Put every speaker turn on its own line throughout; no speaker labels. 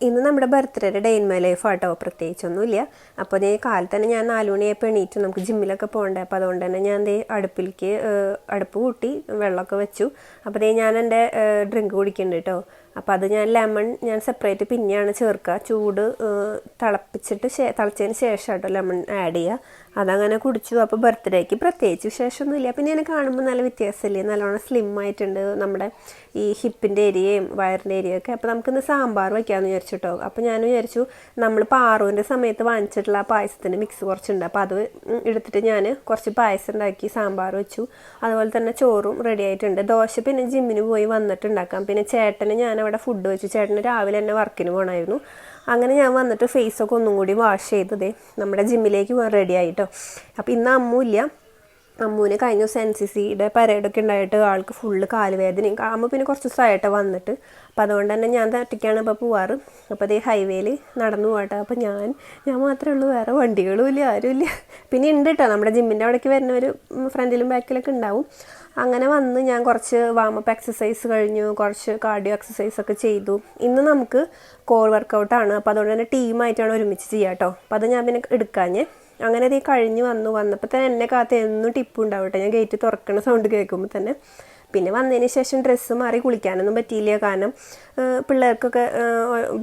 ഇന്ന് നമ്മുടെ ബർത്ത്ഡേയുടെ day in my life ആട്ടോ, പ്രത്യേകിച്ചൊന്നുമില്ല. അപ്പോൾ അതേ കാലത്ത് തന്നെ ഞാൻ 4 മണിയായപ്പോൾ എണീറ്റ് നമുക്ക് ജിമ്മിലൊക്കെ പോകണ്ടേ. അപ്പോൾ അതുകൊണ്ട് തന്നെ ഞാൻ അടുപ്പ് കൂട്ടി വെള്ളമൊക്കെ വെച്ചു. അപ്പോൾ അതേ ഞാൻ എൻ്റെ ഡ്രിങ്ക് കുടിക്കുന്നുണ്ട് കേട്ടോ. അപ്പോൾ അത് ഞാൻ സെപ്പറേറ്റ് പിന്നെയാണ് ചേർക്കുക. ചൂട് തിളച്ചതിന് ശേഷം കേട്ടോ ലെമൺ ആഡ് ചെയ്യുക. അതങ്ങനെ കുടിച്ചു. അപ്പോൾ ബർത്ത്ഡേക്ക് പ്രത്യേകിച്ച് വിശേഷമൊന്നുമില്ല. പിന്നെ എന്നെ കാണുമ്പോൾ നല്ല വ്യത്യാസമില്ലേ, നല്ലോണം സ്ലിം ആയിട്ടുണ്ട് നമ്മുടെ ഈ ഹിപ്പിൻ്റെ ഏരിയയും വയറിൻ്റെ ഏരിയയൊക്കെ. അപ്പോൾ നമുക്കിന്ന് സാമ്പാർ വയ്ക്കാമെന്ന് വിചാരിച്ചിട്ടോ. അപ്പോൾ ഞാൻ വിചാരിച്ചു നമ്മൾ പാറുവിൻ്റെ സമയത്ത് വാങ്ങിച്ചിട്ടുള്ള ആ പായസത്തിൻ്റെ മിക്സ് കുറച്ചുണ്ട്. അപ്പോൾ അത് എടുത്തിട്ട് ഞാൻ കുറച്ച് പായസം ഉണ്ടാക്കി സാമ്പാർ വെച്ചു. അതുപോലെ തന്നെ ചോറും റെഡി ആയിട്ടുണ്ട്. ദോശ പിന്നെ ജിമ്മിന് പോയി വന്നിട്ട് ഉണ്ടാക്കാം. പിന്നെ ചേട്ടന് ഞാൻ അവിടെ ഫുഡ് വെച്ചു. ചേട്ടന് രാവിലെ തന്നെ വർക്കിന് പോകണമായിരുന്നു. അങ്ങനെ ഞാൻ വന്നിട്ട് ഫേസൊക്കെ ഒന്നും കൂടി വാഷ് ചെയ്തതേ നമ്മുടെ ജിമ്മിലേക്ക് പോകാൻ റെഡി ആയിട്ടോ. അപ്പോൾ ഇന്ന് അമ്മുമില്ല. അമ്മൂന് കഴിഞ്ഞ ദിവസം NCCയുടെ പരേഡൊക്കെ ഉണ്ടായിട്ട് ആൾക്ക് ഫുള്ള് കാലുവേദനയും. അമ്മ പിന്നെ കുറച്ച് ദിവസമായിട്ട് വന്നിട്ട്. അപ്പോൾ അതുകൊണ്ട് തന്നെ ഞാൻ ഒറ്റയ്ക്കാണ് ഇപ്പോൾ പോവാറ്. അപ്പോൾ അതേ ഹൈവേയിൽ നടന്നു പോകട്ടെ. അപ്പോൾ ഞാൻ മാത്രമേ ഉള്ളൂ, വേറെ വണ്ടികളും ഇല്ല, ആരുമില്ല. പിന്നെ ഉണ്ട് കേട്ടോ, നമ്മുടെ ജിമ്മിൻ്റെ അവിടേക്ക് വരുന്നവർ ഫ്രണ്ടിലും ബാക്കിലൊക്കെ ഉണ്ടാവും. അങ്ങനെ വന്ന് ഞാൻ കുറച്ച് വാമപ്പ് എക്സസൈസ് കഴിഞ്ഞു, കുറച്ച് കാർഡിയോ എക്സസൈസ് ഒക്കെ ചെയ്തു. ഇന്ന് നമുക്ക് കോർ വർക്കൗട്ടാണ്. അപ്പോൾ അതുകൊണ്ട് തന്നെ ടീമായിട്ടാണ് ഒരുമിച്ച് ചെയ്യുക കേട്ടോ. അപ്പോൾ അത് ഞാൻ പിന്നെ എടുക്കാഞ്ഞേ. അങ്ങനെ അത് വന്നപ്പോൾ തന്നെ എന്നെ കാത്ത് എന്നും ടിപ്പ് ഉണ്ടാവും കേട്ടോ. ഞാൻ ഗേറ്റ് തുറക്കണ സൗണ്ട് കേൾക്കുമ്പോൾ തന്നെ. പിന്നെ വന്നതിന് ശേഷം ഡ്രസ്സ് മാറി കുളിക്കാനൊന്നും പറ്റിയില്ല, കാരണം പിള്ളേർക്കൊക്കെ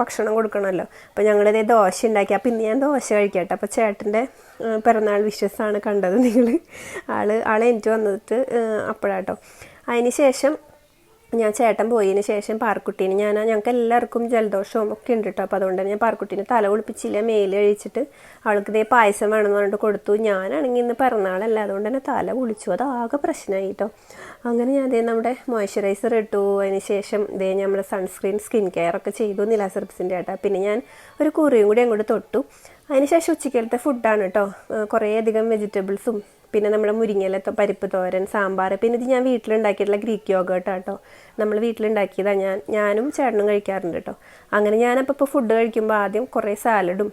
ഭക്ഷണം കൊടുക്കണമല്ലോ. അപ്പോൾ ഞങ്ങളിതേ ദോശ ഉണ്ടാക്കി. അപ്പോൾ ഇന്ന് ഞാൻ ദോശ കഴിക്കട്ടെ. അപ്പോൾ ചേട്ടൻ്റെ പിറന്നാൾ വിഷസാണ് കണ്ടത് നിങ്ങൾ. ആളെ എനിക്ക് വന്നിട്ട് അപ്പോഴാട്ടോ. അതിന് ശേഷം ചേട്ടൻ പോയതിന് ശേഷം പാർക്കുട്ടീന് ഞങ്ങൾക്ക് എല്ലാവർക്കും ജലദോഷവും ഒക്കെ ഉണ്ട് കേട്ടോ. അപ്പോൾ അതുകൊണ്ട് തന്നെ ഞാൻ പാർക്കുട്ടീനെ തല കുളിപ്പിച്ചില്ല, മേല് കഴിച്ചിട്ട് അവൾക്ക് ഇതേ പായസം വേണമെന്ന് പറഞ്ഞിട്ട് കൊടുത്തു. ഞാനാണെങ്കിൽ ഇന്ന് പിറന്നാളല്ല, അതുകൊണ്ട് തന്നെ തല കുളിച്ചു. അതാകെ പ്രശ്നമായി കേട്ടോ. അങ്ങനെ ഞാൻ നമ്മുടെ മോയ്സ്ചറൈസർ ഇട്ടു. അതിന് ശേഷം നമ്മുടെ സൺസ്ക്രീൻ സ്കിൻ കെയർ ഒക്കെ ചെയ്തു, നിലാസെർബ്സിൻ്റെ ആട്ടോ. പിന്നെ ഞാൻ ഒരു കുറിയും കൂടി അങ്ങോട്ട് തൊട്ടു. അതിന് ശേഷം ഉച്ചക്കലത്തെ ഫുഡാണ് കേട്ടോ. കുറേയധികം വെജിറ്റബിൾസും പിന്നെ നമ്മുടെ മുരിങ്ങയില പരിപ്പ് തോരൻ, സാമ്പാർ. പിന്നെ ഇത് ഞാൻ വീട്ടിലുണ്ടാക്കിയിട്ടുള്ള ഗ്രീക്ക് യോഗേർട്ട് കേട്ടോ. നമ്മൾ വീട്ടിലുണ്ടാക്കിയതാണ്. ഞാനും ചേട്ടനും കഴിക്കാറുണ്ട് കേട്ടോ. അങ്ങനെ ഞാനപ്പോൾ ഫുഡ് കഴിക്കുമ്പോൾ ആദ്യം കുറേ സാലഡും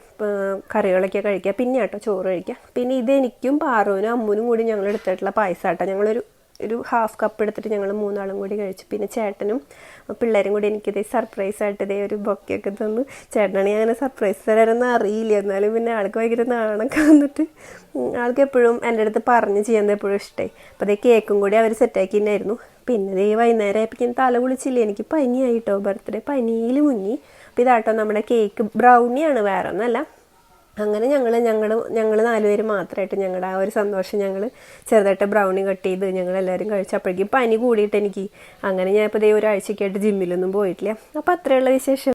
കറികളൊക്കെ കഴിക്കുക, പിന്നെ കേട്ടോ ചോറ് കഴിക്കുക. പിന്നെ ഇതെനിക്കും പാറുവിനും അമ്മൂനും കൂടി ഞങ്ങൾ എടുത്തിട്ടുള്ള പായസം കേട്ടോ. ഞങ്ങളൊരു 1/2 കപ്പ് എടുത്തിട്ട് ഞങ്ങൾ 3 ആളും കൂടി കഴിച്ചു. പിന്നെ ചേട്ടനും പിള്ളേരും കൂടി എനിക്കിതേ സർപ്രൈസായിട്ട് ഒരു ബൊക്കെയൊക്കെ തന്നു. ചേട്ടനാണെങ്കിൽ അങ്ങനെ സർപ്രൈസ് തരാനൊന്നും അറിയില്ല, എന്നാലും പിന്നെ ആൾക്ക് ഭയങ്കര നാണൊക്കെ വന്നിട്ട് ആൾക്ക് എപ്പോഴും എൻ്റെ അടുത്ത് പറഞ്ഞ് ചെയ്യുന്നത് എപ്പോഴും ഇഷ്ടമായി. അപ്പോൾ അതേ കേക്കും കൂടി അവർ സെറ്റാക്കി തന്നെയായിരുന്നു. പിന്നെ വൈകുന്നേരം ആയപ്പോൾ ഞാൻ തല കുളിച്ചില്ല, എനിക്ക് പനിയായിട്ടോ. ബർത്ത്ഡേ പനിയിൽ മുങ്ങി. അപ്പോൾ ഇതാട്ടോ നമ്മുടെ കേക്ക്. ബ്രൗണിയാണ്, വേറെ ഒന്നല്ല. അങ്ങനെ ഞങ്ങൾ 4 പേര് മാത്രമായിട്ട് ഞങ്ങളുടെ ആ ഒരു സന്തോഷം ഞങ്ങൾ ചെറുതായിട്ട് ബ്രൗണി കട്ട് ചെയ്ത് ഞങ്ങളെല്ലാവരും കഴിച്ചപ്പോഴേക്കും പനി കൂടിയിട്ട് എനിക്ക്. അങ്ങനെ ഞാൻ ഇപ്പോൾ ഒരാഴ്ചയ്ക്കായിട്ട് ജിമ്മിലൊന്നും പോയിട്ടില്ല. അപ്പോൾ അത്രയുള്ള വിശേഷം.